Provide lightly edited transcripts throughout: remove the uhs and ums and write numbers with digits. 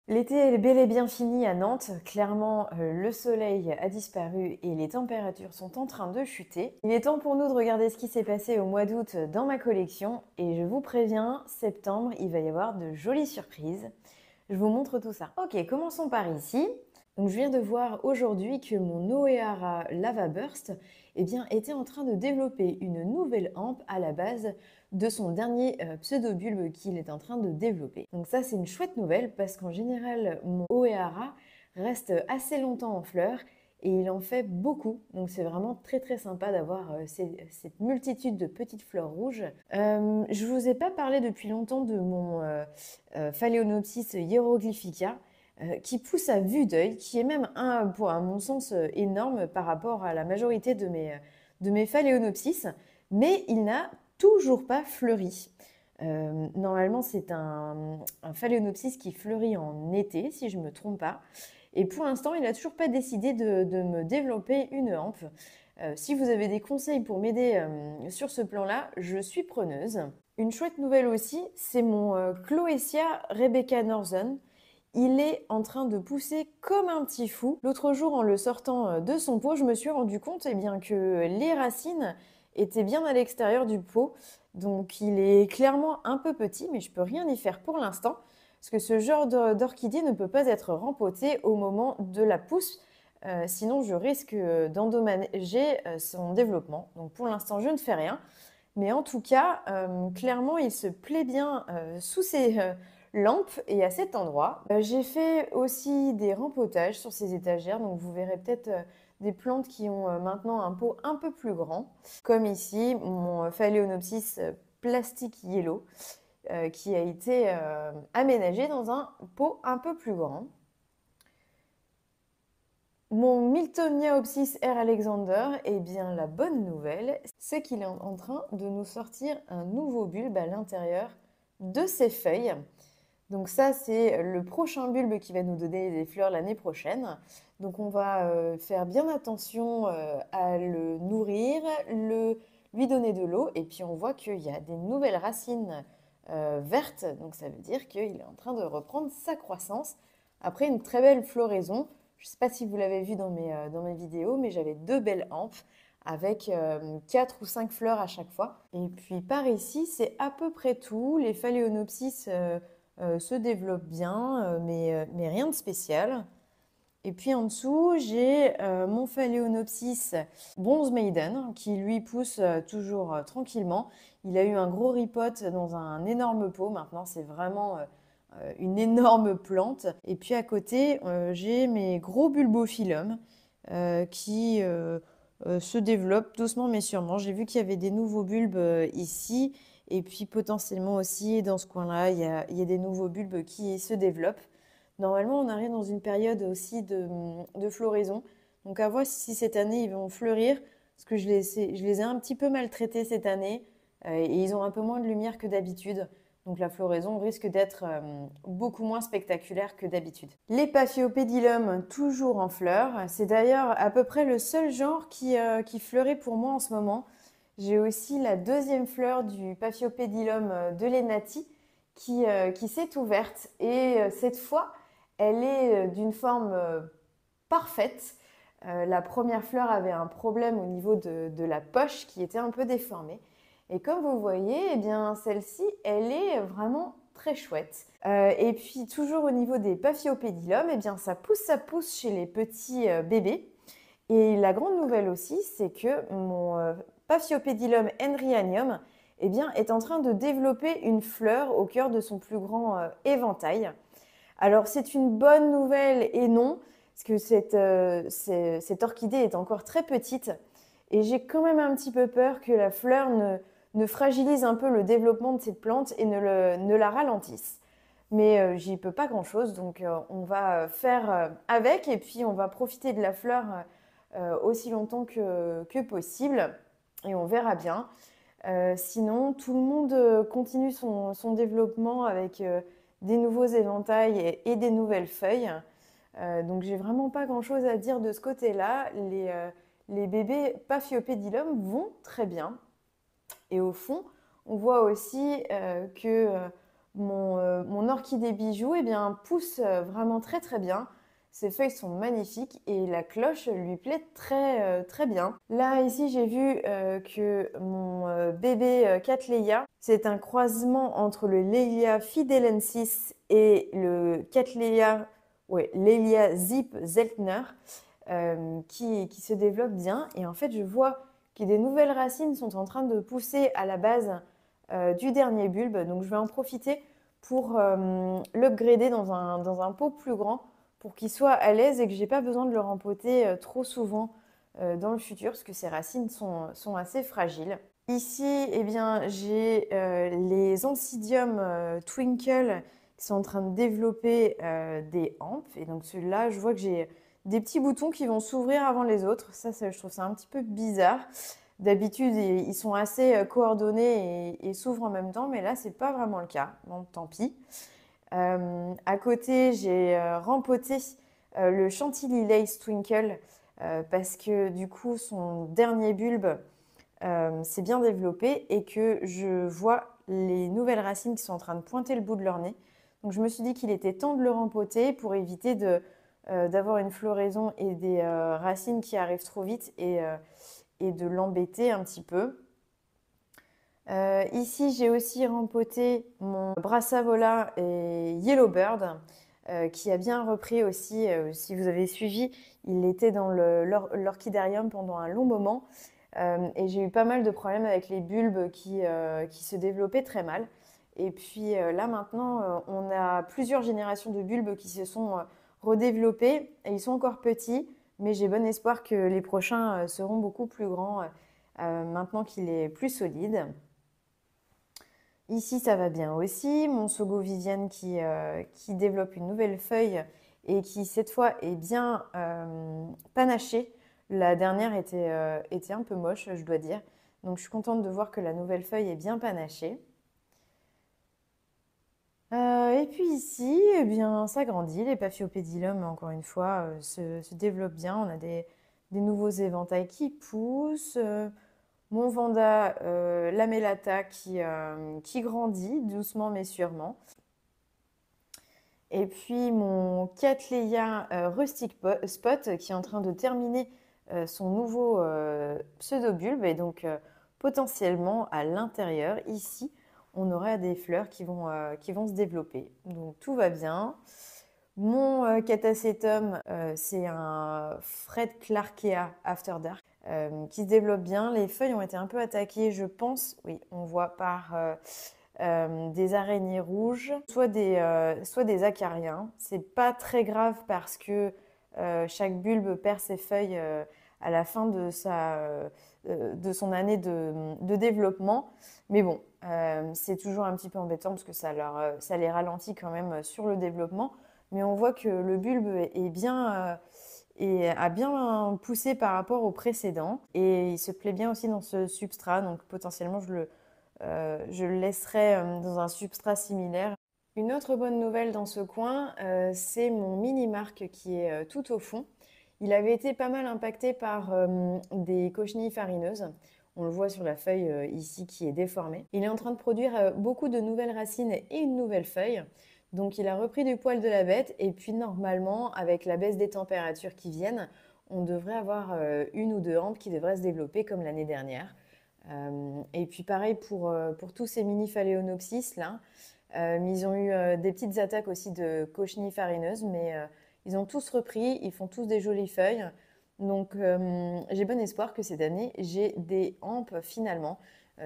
L'été est bel et bien fini à Nantes. Clairement, le soleil a disparu et les températures sont en train de chuter. Il est temps pour nous de regarder ce qui s'est passé au mois d'août dans ma collection. Et je vous préviens, septembre, il va y avoir de jolies surprises. Je vous montre tout ça. Ok, commençons par ici. Donc, je viens de voir aujourd'hui que mon Oehara Lava Burst était en train de développer une nouvelle hampe à la base de son dernier pseudobulbe qu'il est en train de développer. Donc ça, c'est une chouette nouvelle parce qu'en général, mon Oehara reste assez longtemps en fleurs et il en fait beaucoup. Donc c'est vraiment très très sympa d'avoir cette multitude de petites fleurs rouges. Je ne vous ai pas parlé depuis longtemps de mon Phalaenopsis hieroglyphica qui pousse à vue d'œil, qui est même à mon sens énorme par rapport à la majorité de mes Phalaenopsis, mais il n'a toujours pas fleuri. Normalement, c'est un Phalaenopsis qui fleurit en été, si je ne me trompe pas. Et pour l'instant, il n'a toujours pas décidé de me développer une hampe. Si vous avez des conseils pour m'aider sur ce plan-là, je suis preneuse. Une chouette nouvelle aussi, c'est mon Cloecia Rebecca Northern. Il est en train de pousser comme un petit fou. L'autre jour, en le sortant de son pot, je me suis rendu compte que les racines étaient bien à l'extérieur du pot. Donc il est clairement un peu petit, mais je peux rien y faire pour l'instant. Parce que ce genre d'orchidée ne peut pas être rempoté au moment de la pousse. Sinon, je risque d'endommager son développement. Donc pour l'instant, je ne fais rien. Mais en tout cas, clairement, il se plaît bien sous ses lampes et à cet endroit. J'ai fait aussi des rempotages sur ces étagères, donc vous verrez peut-être des plantes qui ont maintenant un pot un peu plus grand, comme ici mon Phalaenopsis plastic yellow qui a été aménagé dans un pot un peu plus grand. Mon Miltoniaopsis R. Alexander, eh bien la bonne nouvelle, c'est qu'il est en train de nous sortir un nouveau bulbe à l'intérieur de ses feuilles. Donc ça, c'est le prochain bulbe qui va nous donner des fleurs l'année prochaine. Donc on va faire bien attention à le nourrir, lui donner de l'eau, et puis on voit qu'il y a des nouvelles racines vertes, donc ça veut dire qu'il est en train de reprendre sa croissance après une très belle floraison. Je ne sais pas si vous l'avez vu dans mes vidéos, mais j'avais deux belles hampes avec 4 ou 5 fleurs à chaque fois. Et puis par ici, c'est à peu près tout. Les Phalaenopsis se développent bien, mais rien de spécial. Et puis en dessous, j'ai mon Phalaenopsis Bronze Maiden qui lui pousse toujours tranquillement. Il a eu un gros ripote dans un énorme pot. Maintenant, c'est vraiment une énorme plante. Et puis à côté, j'ai mes gros bulbophyllum qui se développent doucement mais sûrement. J'ai vu qu'il y avait des nouveaux bulbes ici. Et puis potentiellement aussi dans ce coin-là, il y a des nouveaux bulbes qui se développent. Normalement, on arrive dans une période aussi de floraison. Donc à voir si cette année ils vont fleurir. Parce que je les ai un petit peu maltraités cette année. Et ils ont un peu moins de lumière que d'habitude. Donc la floraison risque d'être beaucoup moins spectaculaire que d'habitude. Les Paphiopedilum, toujours en fleurs. C'est d'ailleurs à peu près le seul genre qui fleurit pour moi en ce moment. J'ai aussi la deuxième fleur du Paphiopedilum de Lenati qui s'est ouverte. Et cette fois, elle est d'une forme parfaite. La première fleur avait un problème au niveau de la poche qui était un peu déformée. Et comme vous voyez, eh bien, celle-ci, elle est vraiment très chouette. Et puis, toujours au niveau des Paphiopedilum, eh bien, ça pousse chez les petits bébés. Et la grande nouvelle aussi, c'est que mon Paphiopedilum henryanium eh bien, est en train de développer une fleur au cœur de son plus grand éventail. Alors, c'est une bonne nouvelle et non, parce que cette orchidée est encore très petite et j'ai quand même un petit peu peur que la fleur ne fragilise un peu le développement de cette plante et ne la ralentisse. Mais j'y peux pas grand-chose, donc on va faire avec et puis on va profiter de la fleur aussi longtemps que possible et on verra bien. Sinon, tout le monde continue son développement avec des nouveaux éventails et des nouvelles feuilles. Donc, j'ai vraiment pas grand-chose à dire de ce côté-là. Les bébés Paphiopedilum vont très bien. Et au fond, on voit aussi que mon orchidée bijou eh bien, pousse vraiment très très bien. Ses feuilles sont magnifiques et la cloche lui plaît très bien. Là, ici, j'ai vu que mon bébé Cattleya, c'est un croisement entre le Lelia fidelensis et le Cattleya, ouais, Lelia Zip Zeltner, qui se développe bien. Et en fait, je vois que des nouvelles racines sont en train de pousser à la base du dernier bulbe. Donc, je vais en profiter pour l'upgrader dans un pot plus grand pour qu'il soit à l'aise et que je n'ai pas besoin de le rempoter trop souvent dans le futur parce que ses racines sont assez fragiles. Ici, eh bien, j'ai les Oncidium Twinkle qui sont en train de développer des hampes. Et donc, celui-là, je vois que j'ai des petits boutons qui vont s'ouvrir avant les autres. Ça, je trouve ça un petit peu bizarre. D'habitude, ils sont assez coordonnés et s'ouvrent en même temps, mais là, c'est pas vraiment le cas. Donc, tant pis. À côté, j'ai rempoté le Chantilly Lace Twinkle parce que du coup, son dernier bulbe s'est bien développé et que je vois les nouvelles racines qui sont en train de pointer le bout de leur nez. Donc, je me suis dit qu'il était temps de le rempoter pour éviter d'avoir une floraison et des racines qui arrivent trop vite et de l'embêter un petit peu. Ici, j'ai aussi rempoté mon Brassavola et Yellowbird qui a bien repris aussi. Si vous avez suivi, il était dans l'orchidarium pendant un long moment et j'ai eu pas mal de problèmes avec les bulbes qui se développaient très mal. Et puis là maintenant, on a plusieurs générations de bulbes qui se sont redéveloppés et ils sont encore petits, mais j'ai bon espoir que les prochains seront beaucoup plus grands maintenant qu'il est plus solide. Ici, ça va bien aussi. Mon Sogo Viviane qui développe une nouvelle feuille et qui, cette fois, est bien panachée. La dernière était un peu moche, je dois dire. Donc, je suis contente de voir que la nouvelle feuille est bien panachée. Et puis ici, eh bien, ça grandit. Les Paphiopedilum, encore une fois, se développent bien. On a des nouveaux éventails qui poussent. Mon Vanda lamellata qui grandit doucement mais sûrement. Et puis mon Cattleya Rustic Spot qui est en train de terminer son nouveau pseudobulbe. Et donc potentiellement à l'intérieur, ici, on aura des fleurs qui vont se développer. Donc tout va bien. Mon Catasetum, c'est un Fred Clarkea After Dark qui se développe bien. Les feuilles ont été un peu attaquées, je pense, oui, on voit par des araignées rouges, soit des acariens. C'est pas très grave parce que chaque bulbe perd ses feuilles à la fin de son année de développement. Mais bon, c'est toujours un petit peu embêtant parce que ça les ralentit quand même sur le développement. Mais on voit que le bulbe est bien et a bien poussé par rapport au précédent. Et il se plaît bien aussi dans ce substrat, donc potentiellement je le laisserai dans un substrat similaire. Une autre bonne nouvelle dans ce coin, c'est mon mini-marc qui est tout au fond. Il avait été pas mal impacté par des cochenilles farineuses. On le voit sur la feuille ici qui est déformée. Il est en train de produire beaucoup de nouvelles racines et une nouvelle feuille. Donc il a repris du poil de la bête et puis normalement, avec la baisse des températures qui viennent, on devrait avoir une ou deux hampes qui devraient se développer comme l'année dernière. Et puis pareil pour tous ces mini phalaenopsis là. Ils ont eu des petites attaques aussi de cochenilles farineuses, mais ils ont tous repris, ils font tous des jolies feuilles. Donc j'ai bon espoir que cette année, j'ai des hampes finalement.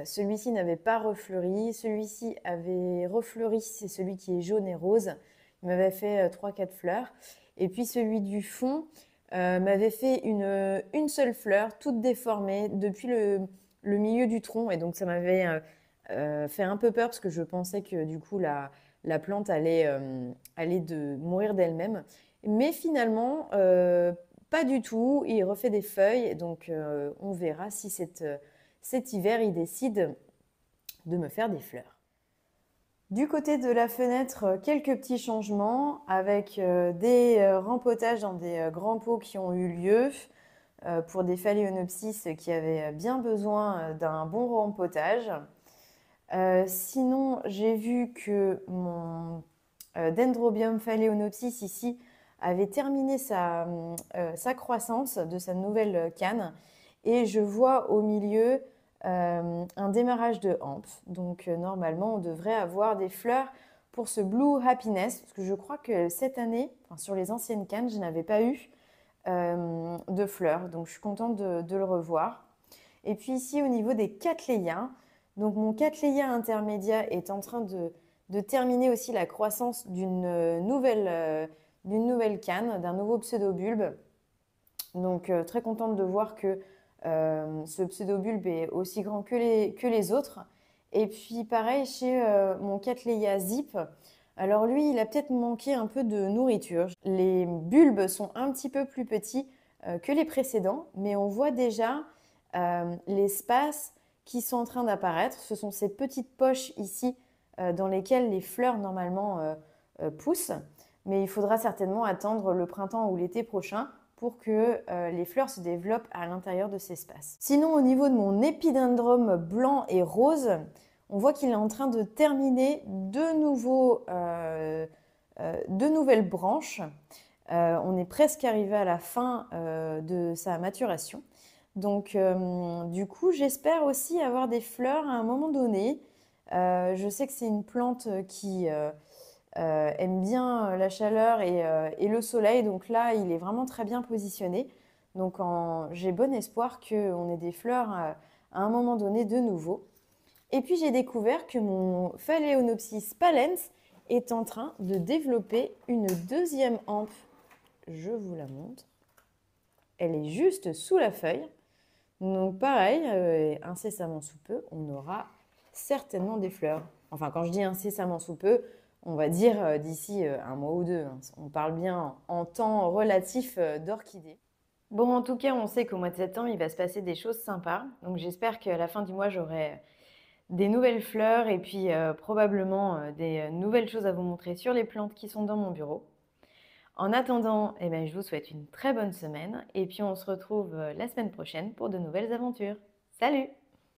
Celui-ci n'avait pas refleuri, celui-ci avait refleuri, c'est celui qui est jaune et rose. Il m'avait fait 3-4 fleurs. Et puis celui du fond m'avait fait une seule fleur, toute déformée, depuis le milieu du tronc. Et donc ça m'avait fait un peu peur parce que je pensais que du coup la plante allait mourir d'elle-même. Mais finalement, pas du tout. Il refait des feuilles. Donc on verra si cet hiver, il décide de me faire des fleurs. Du côté de la fenêtre, quelques petits changements avec des rempotages dans des grands pots qui ont eu lieu pour des phalaenopsis qui avaient bien besoin d'un bon rempotage. Sinon, j'ai vu que mon Dendrobium phalaenopsis ici avait terminé sa croissance de sa nouvelle canne et je vois au milieu un démarrage de hampes. Donc normalement, on devrait avoir des fleurs pour ce Blue Happiness parce que je crois que cette année, enfin, sur les anciennes cannes, je n'avais pas eu de fleurs. Donc je suis contente de le revoir. Et puis ici, au niveau des Cattleya, donc mon Cattleya intermédiaire est en train de terminer aussi la croissance d'une nouvelle canne, d'un nouveau pseudobulbe. Donc très contente de voir que ce pseudobulbe est aussi grand que les autres. Et puis pareil chez mon Cattleya Zip. Alors lui, il a peut-être manqué un peu de nourriture. Les bulbes sont un petit peu plus petits que les précédents, mais on voit déjà l'espace qui sont en train d'apparaître. Ce sont ces petites poches ici dans lesquelles les fleurs normalement poussent. Mais il faudra certainement attendre le printemps ou l'été prochain pour que les fleurs se développent à l'intérieur de ces espaces. Sinon, au niveau de mon épidendrum blanc et rose, on voit qu'il est en train de terminer deux nouvelles branches. On est presque arrivé à la fin de sa maturation. Donc, du coup, j'espère aussi avoir des fleurs à un moment donné. Je sais que c'est une plante qui aime bien la chaleur et le soleil. Donc là, il est vraiment très bien positionné. Donc, j'ai bon espoir qu'on ait des fleurs à un moment donné de nouveau. Et puis, j'ai découvert que mon Phalaenopsis pallens est en train de développer une deuxième hampe. Je vous la montre. Elle est juste sous la feuille. Donc pareil, incessamment sous peu, on aura certainement des fleurs. Enfin, quand je dis incessamment sous peu, on va dire d'ici un mois ou deux. On parle bien en temps relatif d'orchidées. Bon, en tout cas, on sait qu'au mois de septembre, il va se passer des choses sympas. Donc j'espère qu'à la fin du mois, j'aurai des nouvelles fleurs et puis probablement des nouvelles choses à vous montrer sur les plantes qui sont dans mon bureau. En attendant, eh ben, je vous souhaite une très bonne semaine et puis on se retrouve la semaine prochaine pour de nouvelles aventures. Salut!